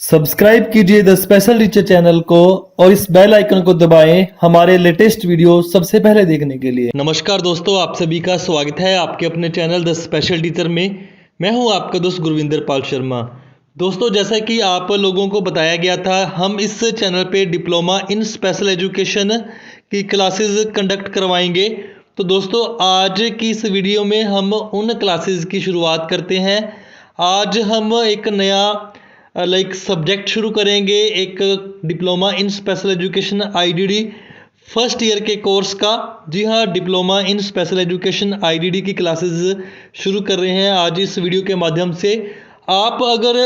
Subscribe कीजिए the special teacher channel को और इस बेल आइकन को दबाएं हमारे लेटेस्ट वीडियो सबसे पहले देखने के लिए। नमस्कार दोस्तों, आप सभी का स्वागत है आपके अपने चैनल द स्पेशल टीचर में। मैं हूं आपका दोस्त गुरविंदर पाल शर्मा। दोस्तों, जैसा कि आप लोगों को बताया गया था, हम इस चैनल पे डिप्लोमा इन स्पेशल एजुकेशन की क्लासेस कंडक्ट करवाएंगे। तो दोस्तों, आज की इस वीडियो में हम उन क्लासेस की शुरुआत करते हैं। आज हम एक नया सब्जेक्ट शुरू करेंगे, एक diploma in special education IDD first year के कोर्स का। जी हाँ, diploma in special education IDD की क्लासेस शुरू कर रहे हैं आज इस वीडियो के माध्यम से। आप अगर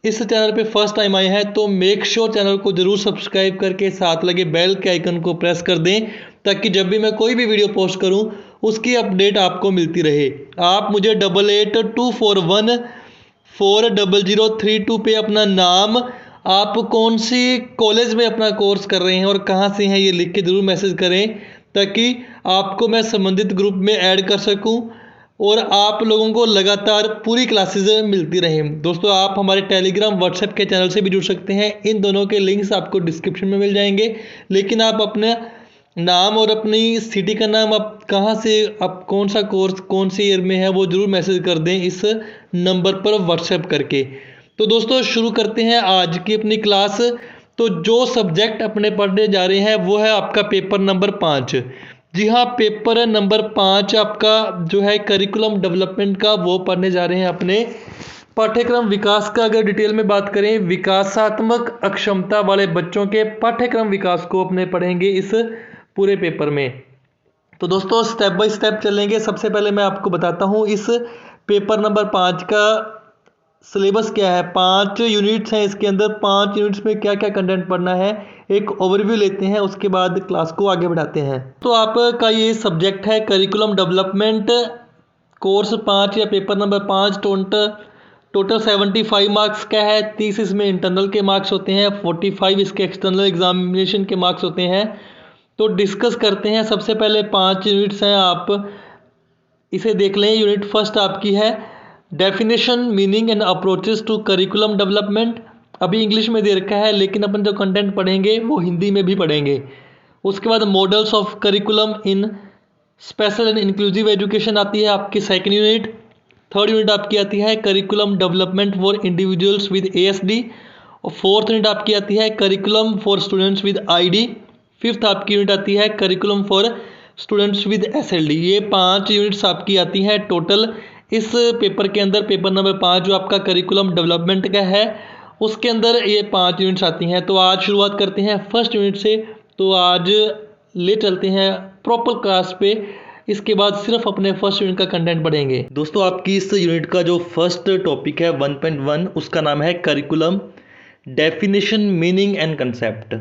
इस चैनल पे फर्स्ट टाइम आए हैं तो मेक श्योर चैनल को जरूर सब्सक्राइब करके साथ लगे बेल के आइकन को प्रेस कर दें, ताकि जब भी मैं कोई भी वीडियो पोस्ट करूं उसकी अपडेट आपको मिलती रहे। आप मुझे 8824140032 पे अपना नाम, आप कौन सी कॉलेज में अपना कोर्स कर रहे हैं और कहाँ से हैं ये लिख के ज़रूर मैसेज करें, ताकि आपको मैं संबंधित ग्रुप में ऐड कर सकूं और आप लोगों को लगातार पूरी क्लासेस मिलती रहें। दोस्तों, आप हमारे टेलीग्राम व्हाट्सएप के चैनल से भी जुड़ सकते हैं। इन दोनों के लिंक्स आपको डिस्क्रिप्शन में मिल जाएंगे। लेकिन आप अपने नाम और अपनी सिटी का नाम, आप कहाँ से, आप कौन सा कोर्स कौन से ईयर में है, वो ज़रूर मैसेज कर दें इस नंबर पर व्हाट्सएप करके। तो दोस्तों, शुरू करते हैं आज की अपनी क्लास। तो जो सब्जेक्ट अपने पढ़ने जा रहे हैं वो है आपका पेपर नंबर 5। जी हाँ, पेपर नंबर 5 आपका जो है करिकुलम डेवलपमेंट का, वो पढ़ने जा रहे हैं अपने पाठ्यक्रम विकास का। अगर डिटेल में बात करें, विकासात्मक अक्षमता वाले बच्चों के पाठ्यक्रम विकास को अपने पढ़ेंगे इस पूरे पेपर में। तो दोस्तों, स्टेप बाय स्टेप चलेंगे। सबसे पहले मैं आपको बताता हूँ इस पेपर नंबर 5 का सिलेबस क्या है। 5 यूनिट्स हैं इसके अंदर। 5 यूनिट्स में क्या क्या कंटेंट पढ़ना है, एक ओवरव्यू लेते हैं, उसके बाद क्लास को आगे बढ़ाते हैं। तो आपका ये सब्जेक्ट है करिकुलम डेवलपमेंट, कोर्स 5 या पेपर नंबर 5। टोटल 75 मार्क्स का है। 30 इसमें इंटरनल के मार्क्स होते हैं, 45 इसके एक्सटर्नल एग्जामिनेशन के मार्क्स होते हैं। तो डिस्कस करते हैं। सबसे पहले 5 यूनिट्स हैं, आप इसे देख लें। यूनिट फर्स्ट आपकी है definition, meaning and approaches to curriculum development. अभी इंग्लिश में दे रखा है, लेकिन अपन जो कंटेंट पढ़ेंगे वो हिंदी में भी पढ़ेंगे। उसके बाद models of curriculum in special and inclusive education आती है आपकी सेकेंड यूनिट। थर्ड यूनिट आपकी आती है curriculum development for individuals with ASD। और फोर्थ यूनिट आपकी आती है curriculum for students with ID। Fifth आपकी यूनिट आती है curriculum for students with SLD। ये 5 यूनिट्स आपकी आती हैं टोटल इस पेपर के अंदर। पेपर नंबर 5 जो आपका करिकुलम डेवलपमेंट का है, उसके अंदर ये 5 यूनिट्स आती हैं। तो आज शुरुआत करते हैं फर्स्ट यूनिट से। तो आज ले चलते हैं प्रॉपर क्लास पे। इसके बाद सिर्फ अपने फर्स्ट यूनिट का कंटेंट पढ़ेंगे। दोस्तों, आपकी इस यूनिट का जो फर्स्ट टॉपिक है 1.1, उसका नाम है curriculum definition, meaning and concept.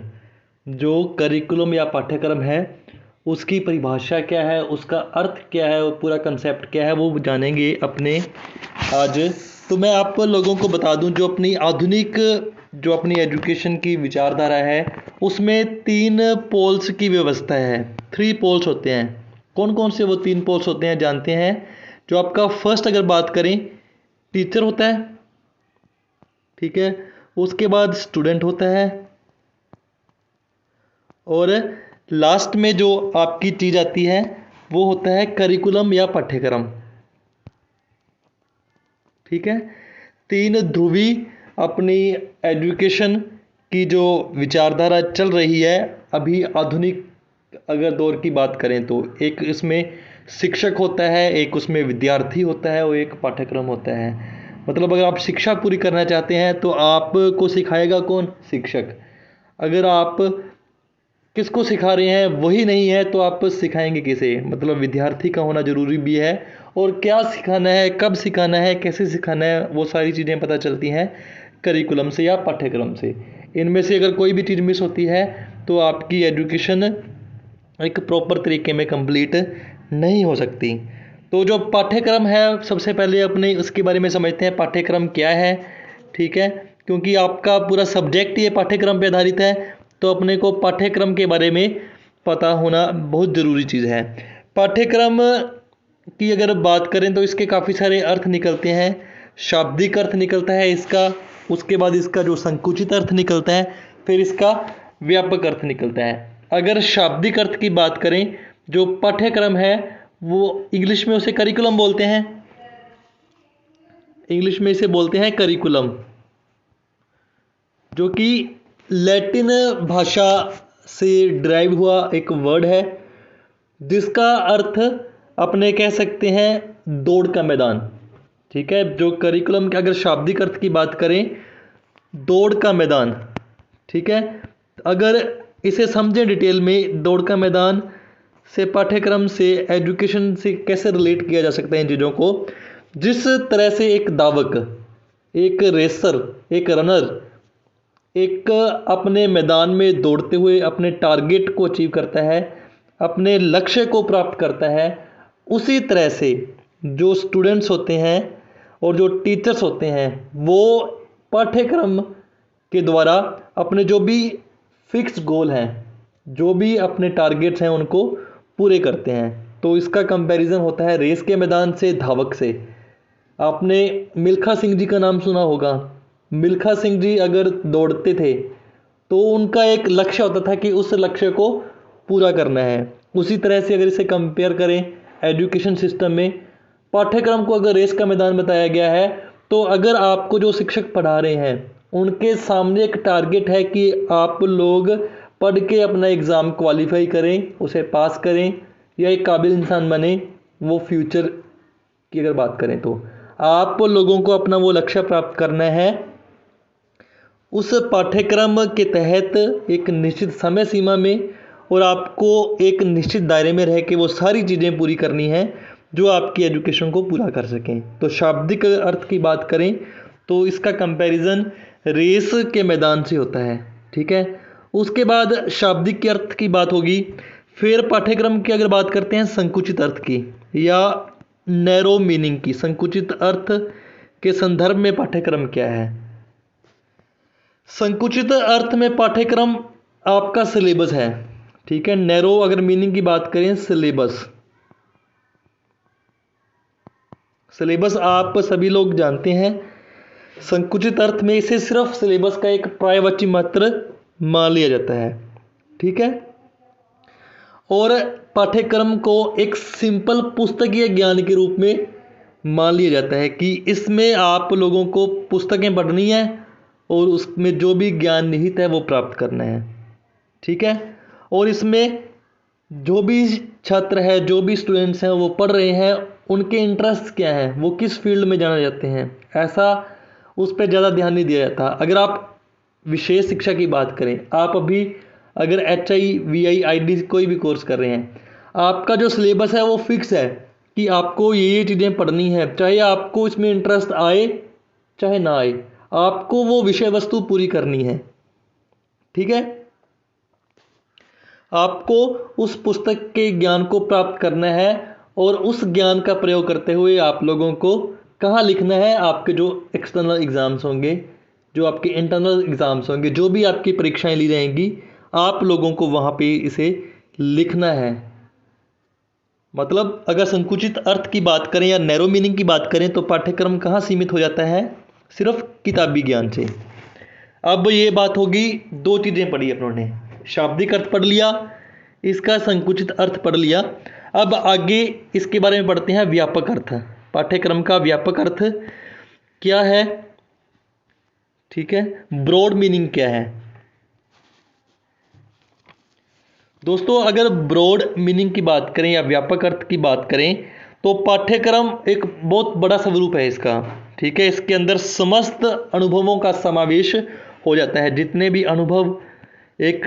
जो करिकुलम या पाठ्यक्रम है उसकी परिभाषा क्या है, उसका अर्थ क्या है और पूरा कंसेप्ट क्या है, वो जानेंगे अपने आज। तो मैं आप लोगों को बता दूं, जो अपनी आधुनिक जो अपनी एजुकेशन की विचारधारा है उसमें 3 पोल्स की व्यवस्था है। 3 पोल्स होते हैं। कौन कौन से वो 3 पोल्स होते हैं जानते हैं। जो आपका फर्स्ट अगर बात करें, टीचर होता है, ठीक है। उसके बाद स्टूडेंट होता है, और लास्ट में जो आपकी चीज़ आती है वो होता है करिकुलम या पाठ्यक्रम, ठीक है। 3 ध्रुवी अपनी एजुकेशन की जो विचारधारा चल रही है अभी आधुनिक अगर दौर की बात करें तो, एक इसमें शिक्षक होता है, एक उसमें विद्यार्थी होता है और एक पाठ्यक्रम होता है। मतलब अगर आप शिक्षा पूरी करना चाहते हैं तो आपको सिखाएगा कौन? शिक्षक। अगर आप किसको सिखा रहे हैं वही नहीं है तो आप सिखाएंगे किसे? मतलब विद्यार्थी का होना ज़रूरी भी है। और क्या सिखाना है, कब सिखाना है, कैसे सिखाना है, वो सारी चीज़ें पता चलती हैं करिकुलम से या पाठ्यक्रम से। इनमें से अगर कोई भी चीज़ मिस होती है तो आपकी एजुकेशन एक प्रॉपर तरीके में कंप्लीट नहीं हो सकती। तो जो पाठ्यक्रम है, सबसे पहले अपने उसके बारे में समझते हैं, पाठ्यक्रम क्या है, ठीक है। क्योंकि आपका पूरा सब्जेक्ट ये पाठ्यक्रम पे आधारित है, तो अपने को पाठ्यक्रम के बारे में पता होना बहुत ज़रूरी चीज़ है। पाठ्यक्रम की अगर बात करें तो इसके काफ़ी सारे अर्थ निकलते हैं। शाब्दिक अर्थ निकलता है इसका, उसके बाद इसका जो संकुचित अर्थ निकलता है, फिर इसका व्यापक अर्थ निकलता है। अगर शाब्दिक अर्थ की बात करें, जो पाठ्यक्रम है वो इंग्लिश में उसे करिकुलम बोलते हैं, इंग्लिश में इसे बोलते हैं करिकुलम, जो कि लैटिन भाषा से ड्राइव हुआ एक वर्ड है, जिसका अर्थ अपने कह सकते हैं दौड़ का मैदान। ठीक है, जो करिकुलम के अगर शाब्दिक अर्थ की बात करें, दौड़ का मैदान। ठीक है, अगर इसे समझें डिटेल में, दौड़ का मैदान से पाठ्यक्रम से एजुकेशन से कैसे रिलेट किया जा सकता है इन चीज़ों को। जिस तरह से एक धावक, एक रेसर, एक रनर एक अपने मैदान में दौड़ते हुए अपने टारगेट को अचीव करता है, अपने लक्ष्य को प्राप्त करता है, उसी तरह से जो स्टूडेंट्स होते हैं और जो टीचर्स होते हैं वो पाठ्यक्रम के द्वारा अपने जो भी फिक्स गोल हैं, जो भी अपने टारगेट्स हैं, उनको पूरे करते हैं। तो इसका कंपैरिजन होता है रेस के मैदान से धावक से। आपने मिल्खा सिंह जी का नाम सुना होगा। मिल्खा सिंह जी अगर दौड़ते थे तो उनका एक लक्ष्य होता था कि उस लक्ष्य को पूरा करना है। उसी तरह से अगर इसे कंपेयर करें एजुकेशन सिस्टम में, पाठ्यक्रम को अगर रेस का मैदान बताया गया है, तो अगर आपको जो शिक्षक पढ़ा रहे हैं उनके सामने एक टारगेट है कि आप लोग पढ़ के अपना एग्ज़ाम क्वालिफाई करें, उसे पास करें या एक काबिल इंसान बने, वो फ्यूचर की अगर बात करें तो आप लोगों को अपना वो लक्ष्य प्राप्त करना है। उस पाठ्यक्रम के तहत एक निश्चित समय सीमा में और आपको एक निश्चित दायरे में रह के वो सारी चीज़ें पूरी करनी है जो आपकी एजुकेशन को पूरा कर सकें। तो शाब्दिक अर्थ की बात करें तो इसका कंपैरिजन रेस के मैदान से होता है। ठीक है, उसके बाद शाब्दिक के अर्थ की बात होगी। फिर पाठ्यक्रम की अगर बात करते हैं संकुचित अर्थ की या नैरो मीनिंग की, संकुचित अर्थ के संदर्भ में पाठ्यक्रम क्या है। संकुचित अर्थ में पाठ्यक्रम आपका सिलेबस है। ठीक है, नैरो अगर मीनिंग की बात करें, सिलेबस। सिलेबस आप सभी लोग जानते हैं। संकुचित अर्थ में इसे सिर्फ सिलेबस का एक पर्यायवाची मात्र मान लिया जाता है। ठीक है, और पाठ्यक्रम को एक सिंपल पुस्तकीय ज्ञान के रूप में मान लिया जाता है कि इसमें आप लोगों को पुस्तकें पढ़नी है और उसमें जो भी ज्ञान निहित है वो प्राप्त करना है। ठीक है, और इसमें जो भी छात्र है, जो भी स्टूडेंट्स हैं वो पढ़ रहे हैं, उनके इंटरेस्ट क्या हैं, वो किस फील्ड में जाना चाहते हैं, ऐसा उस पर ज़्यादा ध्यान नहीं दिया जाता। अगर आप विशेष शिक्षा की बात करें, आप अभी अगर HIVI कोई भी कोर्स कर रहे हैं, आपका जो सिलेबस है वो फिक्स है कि आपको ये चीज़ें पढ़नी है, चाहे आपको इसमें इंटरेस्ट आए चाहे ना आए, आपको वो विषय वस्तु पूरी करनी है। ठीक है, आपको उस पुस्तक के ज्ञान को प्राप्त करना है और उस ज्ञान का प्रयोग करते हुए आप लोगों को कहाँ लिखना है, आपके जो एक्सटर्नल एग्ज़ाम्स होंगे, जो आपके इंटरनल एग्ज़ाम्स होंगे, जो भी आपकी परीक्षाएं ली जाएंगी, आप लोगों को वहाँ पे इसे लिखना है। मतलब अगर संकुचित अर्थ की बात करें या नैरो मीनिंग की बात करें तो पाठ्यक्रम कहाँ सीमित हो जाता है, सिर्फ किताबी ज्ञान से। अब ये बात होगी, दो चीज़ें पढ़ी अपनों ने, शाब्दिक अर्थ पढ़ लिया, इसका संकुचित अर्थ पढ़ लिया। अब आगे इसके बारे में पढ़ते हैं व्यापक अर्थ। पाठ्यक्रम का व्यापक अर्थ क्या है। ठीक है, ब्रॉड मीनिंग क्या है। दोस्तों, अगर ब्रॉड मीनिंग की बात करें या व्यापक अर्थ की बात करें तो पाठ्यक्रम एक बहुत बड़ा स्वरूप है इसका। ठीक है, इसके अंदर समस्त अनुभवों का समावेश हो जाता है। जितने भी अनुभव एक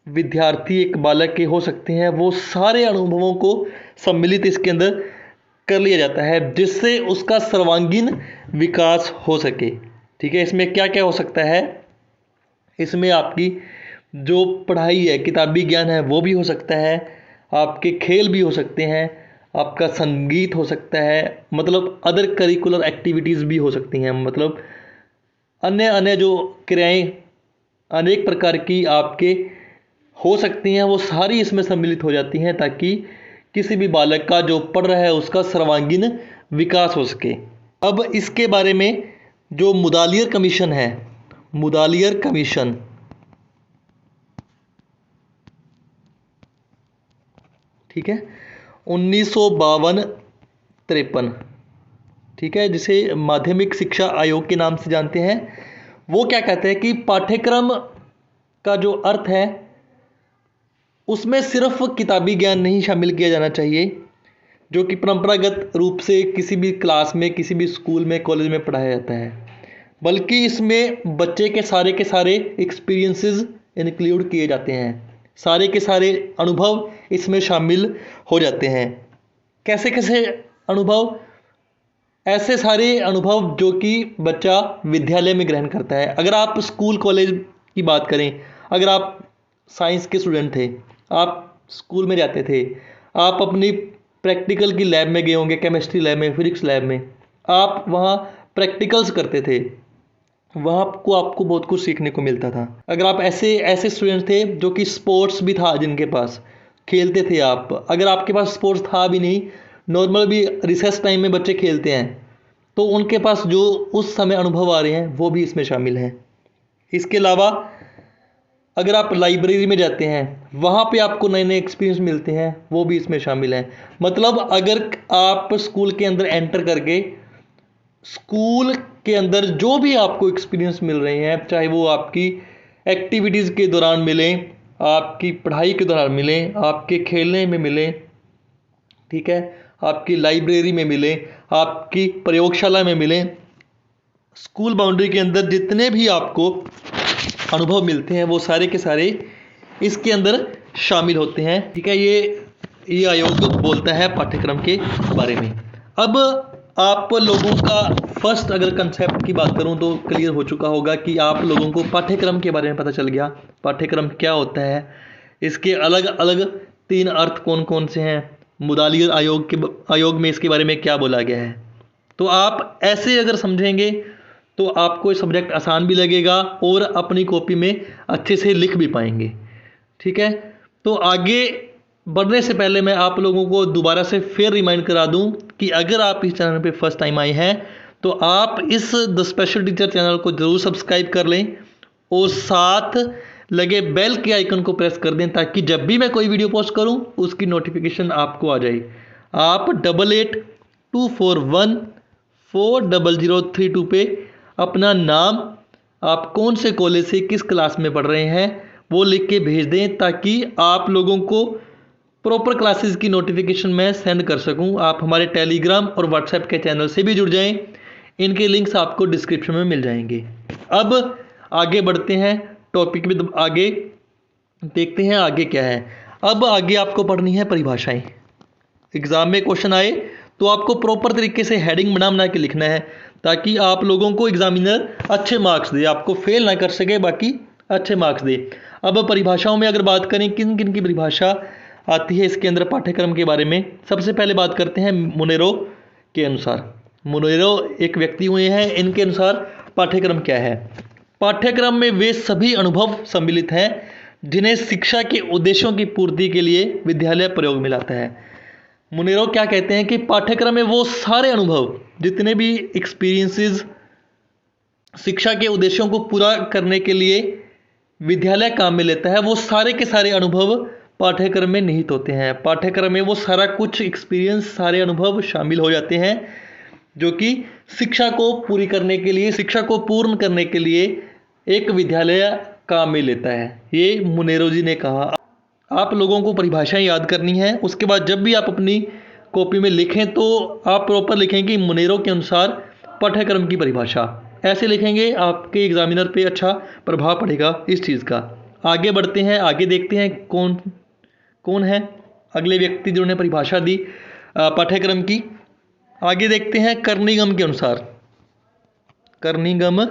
विद्यार्थी, एक बालक के हो सकते हैं, वो सारे अनुभवों को सम्मिलित इसके अंदर कर लिया जाता है, जिससे उसका सर्वांगीण विकास हो सके। ठीक है, इसमें क्या क्या हो सकता है, इसमें आपकी जो पढ़ाई है, किताबी ज्ञान है, वो भी हो सकता है, आपके खेल भी हो सकते हैं, आपका संगीत हो सकता है, मतलब अदर करिकुलर एक्टिविटीज़ भी हो सकती हैं, मतलब अन्य अन्य जो क्रियाएं अनेक प्रकार की आपके हो सकती हैं, वो सारी इसमें सम्मिलित हो जाती हैं ताकि किसी भी बालक का जो पढ़ रहा है उसका सर्वांगीण विकास हो सके। अब इसके बारे में जो मुदालियर कमीशन है, मुदालियर कमीशन, ठीक है, 1952-53, ठीक है, जिसे माध्यमिक शिक्षा आयोग के नाम से जानते हैं। वो क्या कहते हैं कि पाठ्यक्रम का जो अर्थ है उसमें सिर्फ किताबी ज्ञान नहीं शामिल किया जाना चाहिए जो कि परंपरागत रूप से किसी भी क्लास में, किसी भी स्कूल में, कॉलेज में पढ़ाया जाता है, बल्कि इसमें बच्चे के सारे एक्सपीरियंसेस इंक्लूड किए जाते हैं, सारे के सारे अनुभव इसमें शामिल हो जाते हैं। कैसे कैसे अनुभव? ऐसे सारे अनुभव जो कि बच्चा विद्यालय में ग्रहण करता है। अगर आप स्कूल कॉलेज की बात करें, अगर आप साइंस के स्टूडेंट थे, आप स्कूल में जाते थे, आप अपनी प्रैक्टिकल की लैब में गए होंगे, केमिस्ट्री लैब में, फिजिक्स लैब में, आप वहाँ प्रैक्टिकल्स करते थे, वहाँ आपको बहुत कुछ सीखने को मिलता था। अगर आप ऐसे स्टूडेंट थे जो कि स्पोर्ट्स भी था, जिनके पास खेलते थे आप, अगर आपके पास स्पोर्ट्स था भी नहीं, नॉर्मल भी रिसेस टाइम में बच्चे खेलते हैं, तो उनके पास जो उस समय अनुभव आ रहे हैं वो भी इसमें शामिल हैं। इसके अलावा अगर आप लाइब्रेरी में जाते हैं, वहाँ पे आपको नए नए एक्सपीरियंस मिलते हैं, वो भी इसमें शामिल हैं। मतलब अगर आप स्कूल के अंदर एंटर करके स्कूल के अंदर जो भी आपको एक्सपीरियंस मिल रहे हैं, चाहे वो आपकी एक्टिविटीज़ के दौरान मिलें, आपकी पढ़ाई के दौरान मिलें, आपके खेलने में मिलें, ठीक है, आपकी लाइब्रेरी में मिलें, आपकी प्रयोगशाला में मिलें, स्कूल बाउंड्री के अंदर जितने भी आपको अनुभव मिलते हैं वो सारे के सारे इसके अंदर शामिल होते हैं, ठीक है। ये आयोग बोलता है पाठ्यक्रम के बारे में। अब आप लोगों का फर्स्ट अगर कंसेप्ट की बात करूं तो क्लियर हो चुका होगा कि आप लोगों को पाठ्यक्रम के बारे में पता चल गया, पाठ्यक्रम क्या होता है, इसके अलग अलग 3 अर्थ कौन कौन से हैं, मुदालियर आयोग में इसके बारे में क्या बोला गया है। तो आप ऐसे अगर समझेंगे तो आपको ये सब्जेक्ट आसान भी लगेगा और अपनी कॉपी में अच्छे से लिख भी पाएंगे, ठीक है। तो आगे बढ़ने से पहले मैं आप लोगों को दोबारा से फिर रिमाइंड करा दूं कि अगर आप इस चैनल पे फर्स्ट टाइम आए हैं तो आप इस द स्पेशल टीचर चैनल को ज़रूर सब्सक्राइब कर लें और साथ लगे बेल के आइकन को प्रेस कर दें ताकि जब भी मैं कोई वीडियो पोस्ट करूं उसकी नोटिफिकेशन आपको आ जाए। आप 8824140032 पे अपना नाम, आप कौन से कॉलेज से किस क्लास में पढ़ रहे हैं वो लिख के भेज दें ताकि आप लोगों को प्रॉपर क्लासेस की नोटिफिकेशन मैं सेंड कर सकूं। आप हमारे टेलीग्राम और व्हाट्सएप के चैनल से भी जुड़ जाएं, इनके लिंक्स आपको डिस्क्रिप्शन में मिल जाएंगे। अब आगे बढ़ते हैं टॉपिक में, आगे देखते हैं आगे क्या है। अब आगे आपको पढ़नी है परिभाषाएं। एग्ज़ाम में क्वेश्चन आए तो आपको प्रॉपर तरीके से हेडिंग बना के लिखना है ताकि आप लोगों को एग्जामिनर अच्छे मार्क्स दे, आपको फेल ना कर सके, बाकी अच्छे मार्क्स दे। अब परिभाषाओं में अगर बात करें किन किन की परिभाषा आती है इसके अंदर पाठ्यक्रम के बारे में, सबसे पहले बात करते हैं मुनेरो के अनुसार। मुनेरो एक व्यक्ति हुए हैं, इनके अनुसार पाठ्यक्रम क्या है। पाठ्यक्रम में वे सभी अनुभव सम्मिलित हैं जिन्हें शिक्षा के उद्देश्यों की पूर्ति के लिए विद्यालय प्रयोग में लाता है। मुनेरो क्या कहते हैं कि पाठ्यक्रम में वो सारे अनुभव, जितने भी एक्सपीरियंसेस शिक्षा के उद्देश्यों को पूरा करने के लिए विद्यालय काम में लेता है, वो सारे के सारे अनुभव पाठ्यक्रम में निहित होते हैं। पाठ्यक्रम में वो सारा कुछ एक्सपीरियंस, सारे अनुभव शामिल हो जाते हैं जो कि शिक्षा को पूरी करने के लिए, शिक्षा को पूर्ण करने के लिए एक विद्यालय काम में लेता है। ये मुनेरो जी ने कहा। आप लोगों को परिभाषाएं याद करनी है, उसके बाद जब भी आप अपनी कॉपी में लिखें तो आप प्रॉपर लिखें कि मुनेरो के अनुसार पाठ्यक्रम की परिभाषा। ऐसे लिखेंगे आपके एग्जामिनर पे अच्छा प्रभाव पड़ेगा इस चीज़ का। आगे बढ़ते हैं, आगे देखते हैं कौन है अगले व्यक्ति जिन्होंने परिभाषा दी पाठ्यक्रम की। आगे देखते हैं कर्निगम के अनुसार। कर्निगम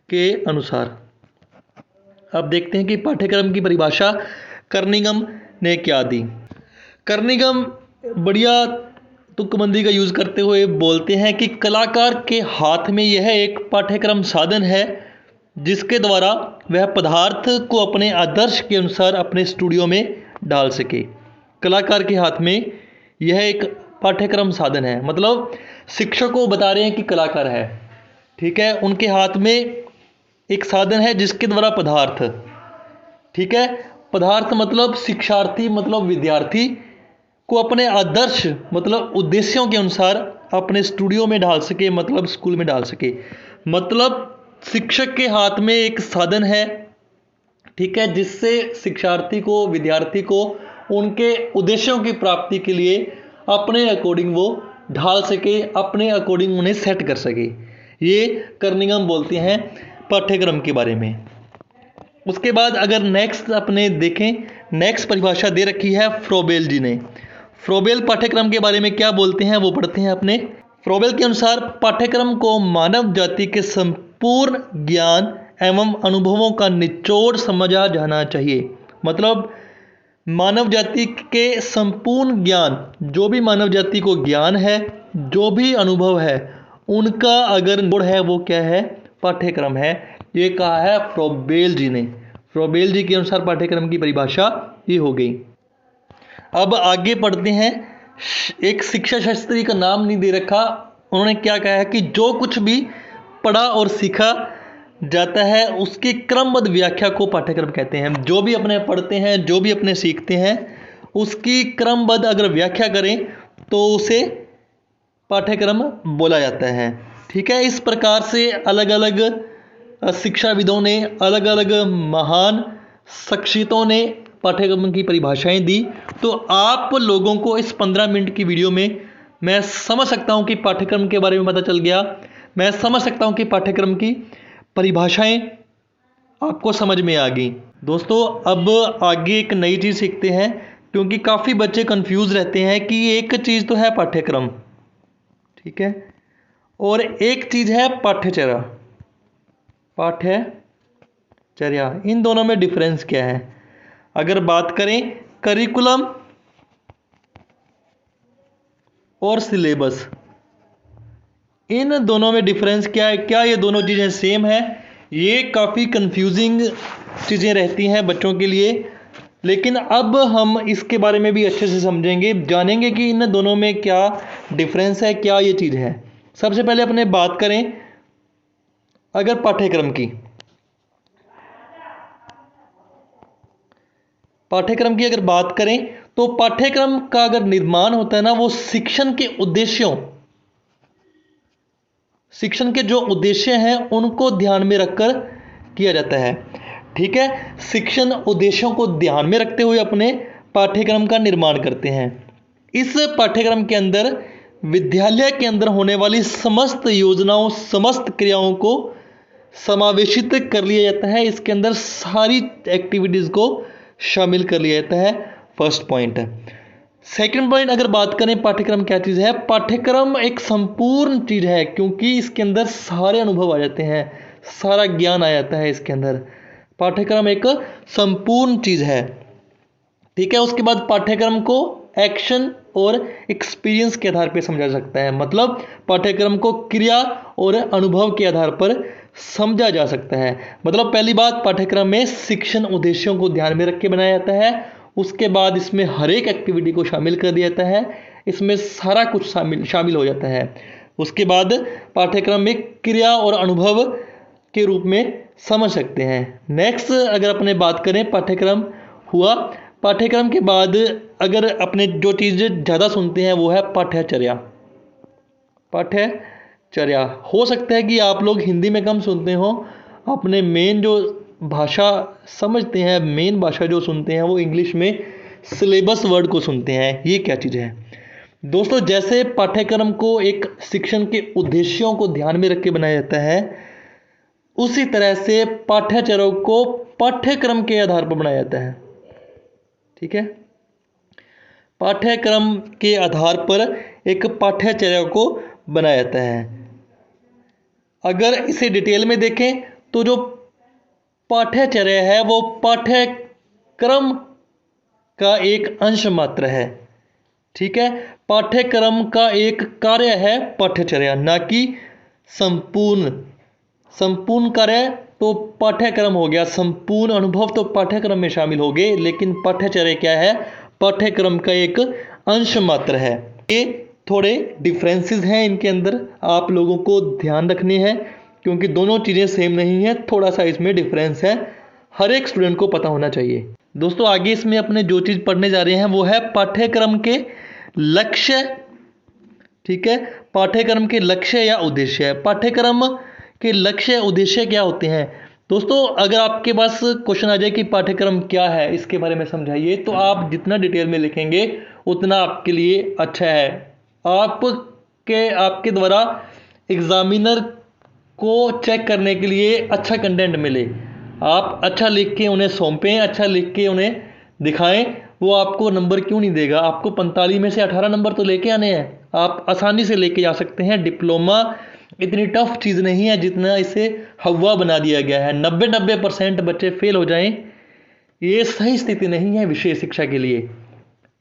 के अनुसार अब देखते हैं कि पाठ्यक्रम की परिभाषा कर्निगम ने क्या दी। कर्निगम बढ़िया तुकबंदी का यूज़ करते हुए बोलते हैं कि कलाकार के हाथ में यह एक पाठ्यक्रम साधन है जिसके द्वारा वह पदार्थ को अपने आदर्श के अनुसार अपने स्टूडियो में डाल सके। कलाकार के हाथ में यह एक पाठ्यक्रम साधन है, मतलब शिक्षक को बता रहे हैं कि कलाकार है, ठीक है, उनके हाथ में एक साधन है जिसके द्वारा पदार्थ, ठीक है, पदार्थ मतलब शिक्षार्थी मतलब विद्यार्थी को अपने आदर्श मतलब उद्देश्यों के अनुसार अपने स्टूडियो में डाल सके, मतलब स्कूल में डाल सके। मतलब शिक्षक के हाथ में एक साधन है, ठीक है, जिससे शिक्षार्थी को विद्यार्थी को उनके उद्देश्यों की प्राप्ति के लिए अपने अकॉर्डिंग वो ढाल सके, अपने अकॉर्डिंग उन्हें सेट कर सके। ये कर्निघन बोलते हैं पाठ्यक्रम के बारे में। उसके बाद अगर नेक्स्ट अपने देखें, नेक्स्ट परिभाषा दे रखी है फ्रोबेल जी ने। फ्रोबेल पाठ्यक्रम के बारे में क्या बोलते हैं वो पढ़ते हैं अपने। फ्रोबेल के अनुसार पाठ्यक्रम को मानव जाति के संपूर्ण ज्ञान एवं अनुभवों का निचोड़ समझा जाना चाहिए। मतलब मानव जाति के संपूर्ण ज्ञान, जो भी मानव जाति को ज्ञान है, जो भी अनुभव है, उनका अगर निचोड़ है वो क्या है, पाठ्यक्रम है। ये कहा है फ्रोबेल जी ने। फ्रोबेल जी के अनुसार पाठ्यक्रम की परिभाषा ये हो गई। अब आगे पढ़ते हैं। एक शिक्षा शास्त्री का नाम नहीं दे रखा, उन्होंने क्या कहा है कि जो कुछ भी पढ़ा और सीखा जाता है उसकी क्रमबद्ध व्याख्या को पाठ्यक्रम कहते हैं। जो भी अपने पढ़ते हैं, जो भी अपने सीखते हैं, उसकी क्रमबद्ध अगर व्याख्या करें तो उसे पाठ्यक्रम बोला जाता है। ठीक है, इस प्रकार से अलग अलग शिक्षाविदों ने, अलग अलग महान शख्सियतों ने पाठ्यक्रम की परिभाषाएं दी। तो आप लोगों को इस 15 मिनट की वीडियो में मैं समझ सकता हूं कि पाठ्यक्रम के बारे में पता चल गया। मैं समझ सकता हूं कि पाठ्यक्रम की परिभाषाएं आपको समझ में आ गई। दोस्तों अब आगे एक नई चीज़ सीखते हैं, क्योंकि काफ़ी बच्चे कंफ्यूज रहते हैं कि एक चीज़ तो है पाठ्यक्रम, ठीक है, और एक चीज़ है पाठ्यचर्या। पाठ्यचर्या, इन दोनों में डिफरेंस क्या है? अगर बात करें करिकुलम और सिलेबस, इन दोनों में डिफरेंस क्या है? क्या ये दोनों चीज़ें सेम है? ये काफ़ी कंफ्यूजिंग चीज़ें रहती हैं बच्चों के लिए, लेकिन अब हम इसके बारे में भी अच्छे से समझेंगे, जानेंगे कि इन दोनों में क्या डिफरेंस है, क्या ये चीज़ है। सबसे पहले अपने बात करें अगर पाठ्यक्रम की, अगर बात करें तो पाठ्यक्रम का अगर निर्माण होता है ना, वो शिक्षण के उद्देश्यों, शिक्षण के जो उद्देश्य हैं उनको ध्यान में रखकर किया जाता है। ठीक है, शिक्षण उद्देश्यों को ध्यान में रखते हुए अपने पाठ्यक्रम का निर्माण करते हैं। इस पाठ्यक्रम के अंदर विद्यालय के अंदर होने वाली समस्त योजनाओं, समस्त क्रियाओं को समावेशित कर लिया जाता है। इसके अंदर सारी एक्टिविटीज़ को शामिल कर लिया जाता है। First point. सेकंड पॉइंट, अगर बात करें पाठ्यक्रम क्या चीज़ है, पाठ्यक्रम एक संपूर्ण चीज़ है, क्योंकि इसके अंदर सारे अनुभव आ जाते हैं, सारा ज्ञान आ जाता है इसके अंदर। पाठ्यक्रम एक संपूर्ण चीज़ है। ठीक है, उसके बाद पाठ्यक्रम को एक्शन और एक्सपीरियंस के आधार पर समझा जा सकता है। मतलब पाठ्यक्रम को क्रिया और अनुभव के आधार पर समझा जा सकता है। मतलब पहली बात, पाठ्यक्रम में शिक्षण उद्देश्यों को ध्यान में रख के बनाया जाता है। उसके बाद इसमें हर एक एक्टिविटी को शामिल कर दिया जाता है, इसमें सारा कुछ शामिल हो जाता है। उसके बाद पाठ्यक्रम में क्रिया और अनुभव के रूप में समझ सकते हैं। नेक्स्ट अगर अपने बात करें पाठ्यक्रम हुआ, पाठ्यक्रम के बाद अगर अपने जो चीज़ ज़्यादा सुनते हैं वो है पाठ्यचर्या। पाठ्यचर्या हो सकता है कि आप लोग हिंदी में कम सुनते हो, अपने मेन जो भाषा समझते हैं, मेन भाषा जो सुनते हैं वो इंग्लिश में सिलेबस वर्ड को सुनते हैं। ये क्या चीज़ है दोस्तों? जैसे पाठ्यक्रम को एक शिक्षण के उद्देश्यों को ध्यान में रख के बनाया जाता है, उसी तरह से पाठ्यचर्या को पाठ्यक्रम के आधार पर बनाया जाता है। ठीक है, पाठ्यक्रम के आधार पर एक पाठ्यचर्या को बनाया जाता है। अगर इसे डिटेल में देखें तो जो पाठ्यचर्या है वो पाठ्यक्रम का एक अंश मात्र है। ठीक है, पाठ्यक्रम का एक कार्य है पाठ्यचर्या, ना कि संपूर्ण कार्य तो पाठ्यक्रम हो गया, संपूर्ण अनुभव तो पाठ्यक्रम में शामिल हो गए, लेकिन पाठ्यचर्या क्या है? पाठ्यक्रम का एक अंश मात्र है। ये थोड़े डिफरेंसेस हैं इनके अंदर, आप लोगों को ध्यान रखने हैं। क्योंकि दोनों चीज़ें सेम नहीं है, थोड़ा सा इसमें डिफरेंस है, हर एक स्टूडेंट को पता होना चाहिए। दोस्तों आगे इसमें अपने जो चीज़ पढ़ने जा रहे हैं वो है पाठ्यक्रम के लक्ष्य। ठीक है, पाठ्यक्रम के लक्ष्य या उद्देश्य। पाठ्यक्रम के लक्ष्य उद्देश्य क्या होते हैं? दोस्तों अगर आपके पास क्वेश्चन आ जाए कि पाठ्यक्रम क्या है, इसके बारे में समझाइए, तो आप जितना डिटेल में लिखेंगे उतना आपके लिए अच्छा है। आपके द्वारा एग्जामिनर को चेक करने के लिए अच्छा कंटेंट मिले। आप अच्छा लिख के उन्हें सौंपें, अच्छा लिख के उन्हें दिखाएं, वो आपको नंबर क्यों नहीं देगा? आपको 45 में से 18 नंबर तो लेके आने हैं, आप आसानी से लेके जा सकते हैं। डिप्लोमा इतनी टफ चीज़ नहीं है जितना इसे हवा बना दिया गया है। 90% बच्चे फेल हो जाएं, ये सही स्थिति नहीं है विषय शिक्षा के लिए।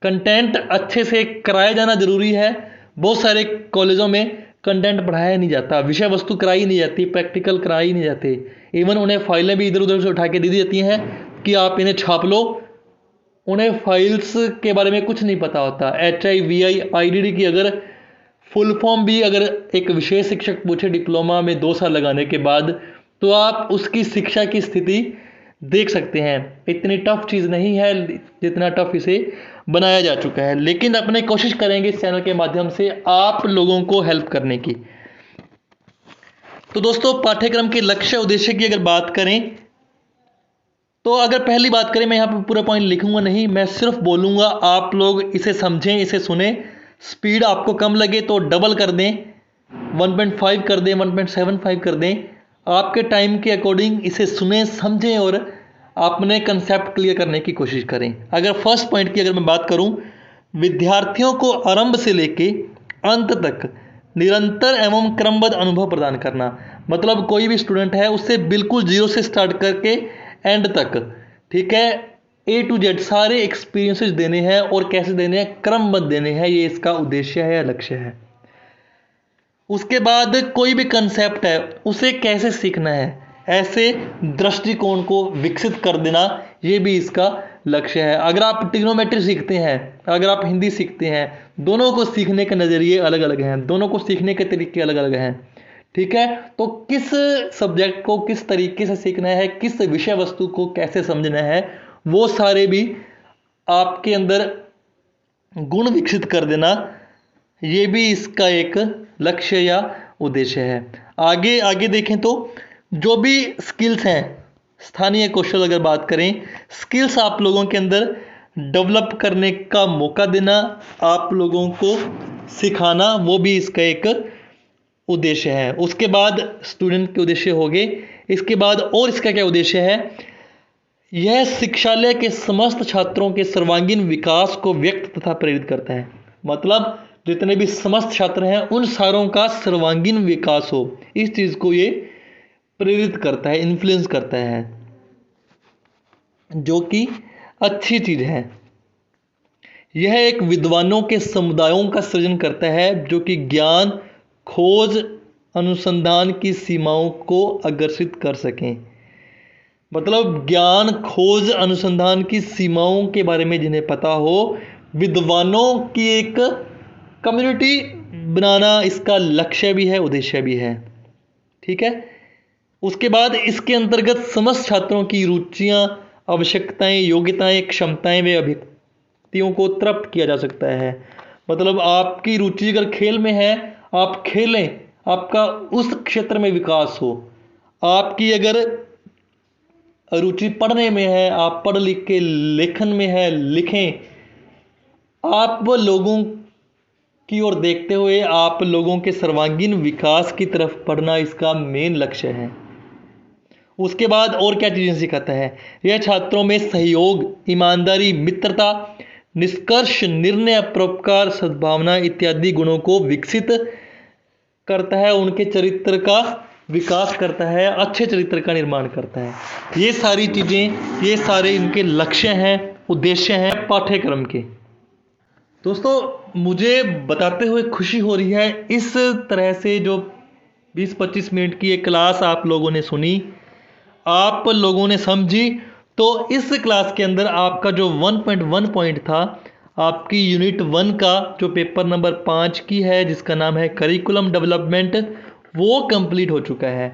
कंटेंट अच्छे से कराया जाना जरूरी है। बहुत सारे कॉलेजों में कंटेंट पढ़ाया नहीं जाता, विषय वस्तु कराई नहीं जाती, प्रैक्टिकल कराई नहीं जाते। इवन उन्हें फाइलें भी इधर उधर से उठा के दे दी जाती हैं कि आप इन्हें छाप लो। उन्हें फाइल्स के बारे में कुछ नहीं पता होता। HIVI IDD की अगर फुल फॉर्म भी अगर एक विशेष शिक्षक पूछे डिप्लोमा में 2 साल लगाने के बाद, तो आप उसकी शिक्षा की स्थिति देख सकते हैं। इतनी टफ चीज़ नहीं है जितना टफ इसे बनाया जा चुका है। लेकिन अपने कोशिश करेंगे इस चैनल के माध्यम से आप लोगों को हेल्प करने की। तो दोस्तों पाठ्यक्रम के लक्ष्य उद्देश्य की अगर बात करें, तो अगर पहली बात करें, मैं यहाँ पे पूरा पॉइंट लिखूंगा नहीं, मैं सिर्फ बोलूँगा, आप लोग इसे समझें, इसे सुने। स्पीड आपको कम लगे तो डबल कर दें, 1.5 कर दें, 1.75 कर दें। आपके टाइम के अकॉर्डिंग इसे सुने, समझें और अपने कंसेप्ट क्लियर करने की कोशिश करें। अगर फर्स्ट पॉइंट की अगर मैं बात करूं, विद्यार्थियों को आरंभ से लेके अंत तक निरंतर एवं क्रमबद्ध अनुभव प्रदान करना। मतलब कोई भी स्टूडेंट है उससे बिल्कुल जीरो से स्टार्ट करके एंड तक, ठीक है, A to Z सारे एक्सपीरियंसेस देने हैं। और कैसे देने हैं? क्रमबद्ध देने हैं। ये इसका उद्देश्य है या लक्ष्य है। उसके बाद कोई भी कंसेप्ट है उसे कैसे सीखना है, ऐसे दृष्टिकोण को विकसित कर देना, ये भी इसका लक्ष्य है। अगर आप ट्रिग्नोमेट्री सीखते हैं, अगर आप हिंदी सीखते हैं, दोनों को सीखने के नज़रिए अलग अलग हैं, दोनों को सीखने के तरीके अलग अलग हैं। ठीक है, तो किस सब्जेक्ट को किस तरीके से सीखना है, किस विषय वस्तु को कैसे समझना है, वो सारे भी आपके अंदर गुण विकसित कर देना, ये भी इसका एक लक्ष्य या उद्देश्य है। आगे आगे देखें तो जो भी स्किल्स हैं, स्थानीय कौशल अगर बात करें, स्किल्स आप लोगों के अंदर डेवलप करने का मौका देना, आप लोगों को सिखाना, वो भी इसका एक उद्देश्य है। उसके बाद स्टूडेंट के उद्देश्य हो गए। इसके बाद और इसका क्या उद्देश्य है? यह शिक्षालय के समस्त छात्रों के सर्वांगीण विकास को व्यक्त तथा प्रेरित करता है। मतलब जितने भी समस्त छात्र हैं उन सारों का सर्वांगीण विकास हो, इस चीज़ को ये प्रेरित करता है, इन्फ्लुएंस करता है, जो कि अच्छी चीज़ है। यह एक विद्वानों के समुदायों का सृजन करता है जो कि ज्ञान, खोज, अनुसंधान की सीमाओं को अग्रसित कर सकें। मतलब ज्ञान, खोज, अनुसंधान की सीमाओं के बारे में जिन्हें पता हो, विद्वानों की एक कम्युनिटी बनाना इसका लक्ष्य भी है, उद्देश्य भी है। ठीक है, उसके बाद इसके अंतर्गत समस्त छात्रों की रुचियां, आवश्यकताएं, योग्यताएं, क्षमताएं व अभिव्यक्तियों को तृप्त किया जा सकता है। मतलब आपकी रुचि अगर खेल में है, आप खेलें, आपका उस क्षेत्र में विकास हो। आपकी अगर रुचि पढ़ने में है, आप पढ़ लिख के लेखन में है, लिखें। आप लोगों की ओर देखते हुए आप लोगों के सर्वांगीण विकास की तरफ पढ़ना इसका मेन लक्ष्य है। उसके बाद और क्या चीज़ें सिखाता है? यह छात्रों में सहयोग, ईमानदारी, मित्रता, निष्कर्ष, निर्णय, परोपकार, सद्भावना इत्यादि गुणों को विकसित करता है, उनके चरित्र का विकास करता है, अच्छे चरित्र का निर्माण करता है। ये सारी चीज़ें, ये सारे इनके लक्ष्य हैं, उद्देश्य हैं पाठ्यक्रम के। दोस्तों मुझे बताते हुए खुशी हो रही है, इस तरह से जो 20-25 मिनट की एक क्लास आप लोगों ने सुनी, आप लोगों ने समझी, तो इस क्लास के अंदर आपका जो 1.1 पॉइंट था, आपकी यूनिट 1 का जो पेपर नंबर 5 की है, जिसका नाम है करिकुलम डेवलपमेंट, वो कंप्लीट हो चुका है।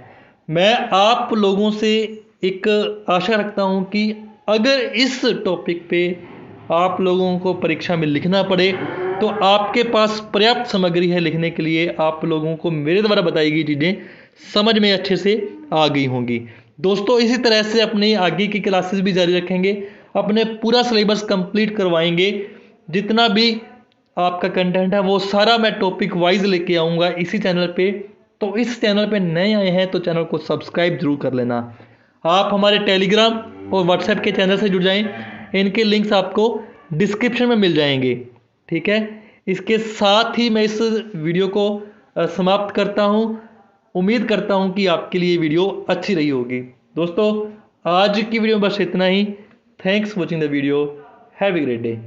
मैं आप लोगों से एक आशा रखता हूं कि अगर इस टॉपिक पे आप लोगों को परीक्षा में लिखना पड़े तो आपके पास पर्याप्त सामग्री है लिखने के लिए। आप लोगों को मेरे द्वारा बताई गई चीज़ें समझ में अच्छे से आ गई होंगी। दोस्तों इसी तरह से अपनी आगे की क्लासेस भी जारी रखेंगे, अपने पूरा सिलेबस कंप्लीट करवाएंगे। जितना भी आपका कंटेंट है वो सारा मैं टॉपिक वाइज लेके आऊँगा इसी चैनल पे। तो इस चैनल पे नए आए हैं तो चैनल को सब्सक्राइब जरूर कर लेना। आप हमारे टेलीग्राम और व्हाट्सएप के चैनल से जुड़ जाएं, इनके लिंक्स आपको डिस्क्रिप्शन में मिल जाएंगे। ठीक है, इसके साथ ही मैं इस वीडियो को समाप्त करता हूं। उम्मीद करता हूं कि आपके लिए वीडियो अच्छी रही होगी। दोस्तों आज की वीडियो में बस इतना ही। Thanks watching the video. Have a great day.